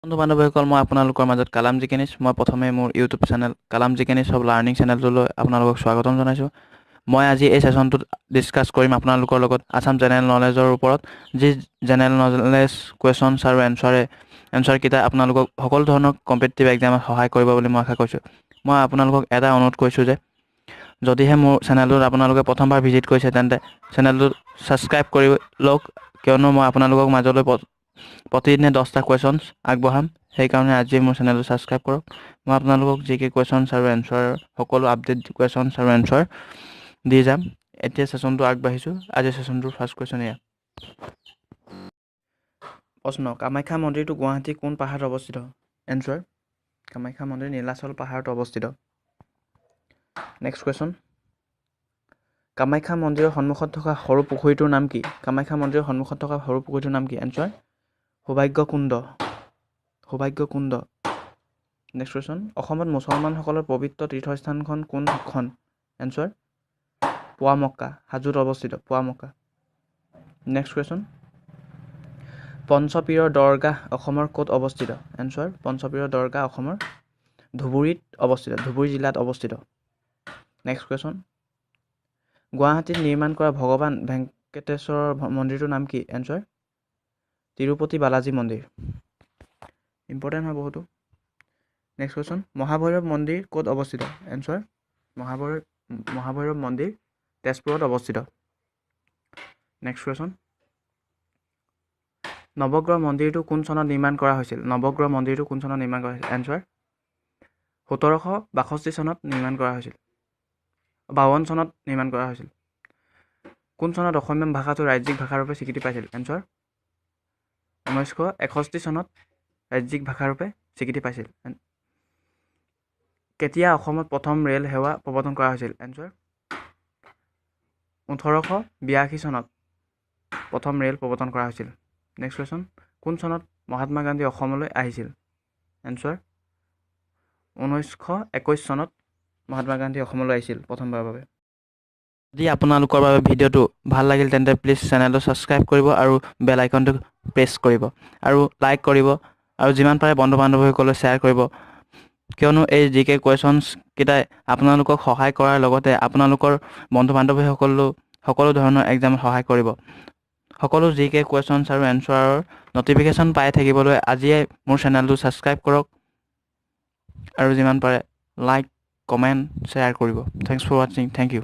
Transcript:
বন্ধু বান্ধৱীসকল মই আপোনালোকৰ মাজত কালাম gknist মই প্ৰথমে মোৰ ইউটিউব চেনেল কালাম gknist সব লাৰ্ণিং চেনেলটোলৈ আপোনালোকক স্বাগতম জনাইছোঁ। মই আজি এই সেশনটোত ডিসকাস কৰিম আপোনালোকৰ লগত আসাম জেনেৰেল নলেজৰ ওপৰত যি জেনেৰেল নলেজ কুৱেশ্যনছ আৰু এনসাৰ কিটা আপোনালোকক সকলো ধৰণৰ কম্পিটিটিভ এক্সামত সহায় কৰিব বুলি মই আশা কৰিছোঁ। মই আপোনালোকক এটা অনুৰোধ কৰিছোঁ যে যদিহে মোৰ চেনেলটোত আপোনালোকে প্ৰথমবাৰ ভিজিট কৰিছে তেন্তে চেনেলটো সাবস্ক্ৰাইব কৰি লওক, কিয়নো মই আপোনালোকক মাজলৈ প্ৰতিদিনে 10টা কুৱেশ্যনছ আগবঢ়াম। সেইকাৰণে আজি মোৰ চেনেলটো সাবস্ক্ৰাইব কৰক। মই আপোনালোকক জিকে কুৱেশ্যনছ আৰু এনসাৰ সকলো আপডেট কুৱেশ্যনছ আৰু এনসাৰ দি যাম। এতিয়া সেশনটো আগবাঢ়িছোঁ। আজি সেশনটোৰ ফাৰ্ষ্ট কুৱেশ্যন এয়া। প্ৰশ্ন: কামাখ্যা মন্দিৰটো গুৱাহাটীৰ কোন পাহাৰত অৱস্থিত? এনসাৰ: কামাখ্যা মন্দিৰ নীলাচল পাহাৰত অৱস্থিত। নেক্সট কুৱেশ্যন: কামাখ্যা মন্দিৰৰ সন্মুখত থকা সৰু পুখুৰীটোৰ নাম কি? কামাখ্যা মন্দিৰৰ সন্মুখত থকা সৰু পুখুৰীটোৰ নাম কি? এনসাৰ: সৌভাগ্যকুণ্ড। সৌভাগ্যকুণ্ড। নেক্সট কুৱেশ্যন: অসমত মুছলমানসকলৰ পবিত্ৰ তীৰ্থস্থানখন কোনখন? এনসাৰ: পুৱামক্কা, হাজোত অৱস্থিত পুৱামক্কা। নেক্সট কুৱেশ্যন: পঞ্চপীৰৰ দৰগাহ অসমৰ ক'ত অৱস্থিত? এনসাৰ: পঞ্চপীৰৰ দৰগাহ অসমৰ ধুবুৰীত অৱস্থিত, ধুবুৰী জিলাত অৱস্থিত। নেক্সট কুৱেশ্যন: গুৱাহাটীত নিৰ্মাণ কৰা ভগৱান ভেংকটেশ্বৰৰ মন্দিৰটোৰ নাম কি? এনসাৰ: তিৰুপতি বালাজী মন্দিৰ। ইম্পৰ্টেণ্ট হয় বহুতো। নেক্সট কুৱেশ্যন: মহাভৈৰৱ মন্দিৰ ক'ত অৱস্থিত? এনসাৰ: মহাভৈৰৱ মন্দিৰ তেজপুৰত অৱস্থিত। নেক্সট কুৱেশ্যন: নৱগ্ৰহ মন্দিৰটো কোন চনত নিৰ্মাণ কৰা হৈছিল? নৱগ্ৰহ মন্দিৰটো কোন চনত নিৰ্মাণ কৰা হৈছিল? এনসাৰ: 1762 চনত নিৰ্মাণ কৰা হৈছিল। 52 চনত নিৰ্মাণ কৰা হৈছিল। কোন চনত অসমীয়া ভাষাটো ৰাজ্যিক ভাষাৰূপে স্বীকৃতি পাইছিল? এনসাৰ: 1961 চনত ৰাজ্যিক ভাষাৰূপে স্বীকৃতি পাইছিল। কেতিয়া অসমত প্ৰথম ৰেল সেৱা প্ৰৱৰ্তন কৰা হৈছিল? এনসাৰ: 1882 চনত প্ৰথম ৰেল প্ৰৱৰ্তন কৰা হৈছিল। নেক্সট কুৱেশ্যন: কোন চনত মহাত্মা গান্ধী অসমলৈ আহিছিল? এনসাৰ: 1921 চনত মহাত্মা গান্ধী অসমলৈ আহিছিল প্ৰথমবাৰৰ বাবে। যদি আপোনালোকৰ বাবে ভিডিঅ'টো ভাল লাগিল তেন্তে প্লিজ চেনেলটো ছাবস্ক্ৰাইব কৰিব আৰু বেল আইকনটো প্ৰেছ কৰিব আৰু লাইক কৰিব আৰু যিমান পাৰে বন্ধু বান্ধৱীসকললৈ শ্বেয়াৰ কৰিব, কিয়নো এই জিকে কুৱেশ্যনছ কিটাই আপোনালোকক সহায় কৰাৰ লগতে আপোনালোকৰ বন্ধু বান্ধৱীসকলেও সকলো ধৰণৰ এক্সামত সহায় কৰিব। সকলো জিকে কুৱেশ্যনছ আৰু এনসাৰৰ নটিফিকেশ্যন পাই থাকিবলৈ আজিয়ে মোৰ চেনেলটো ছাবস্ক্ৰাইব কৰক আৰু যিমান পাৰে লাইক, কমেণ্ট, শ্বেয়াৰ কৰিব। থেংকছ ফৰ ৱাচিং। Thank U.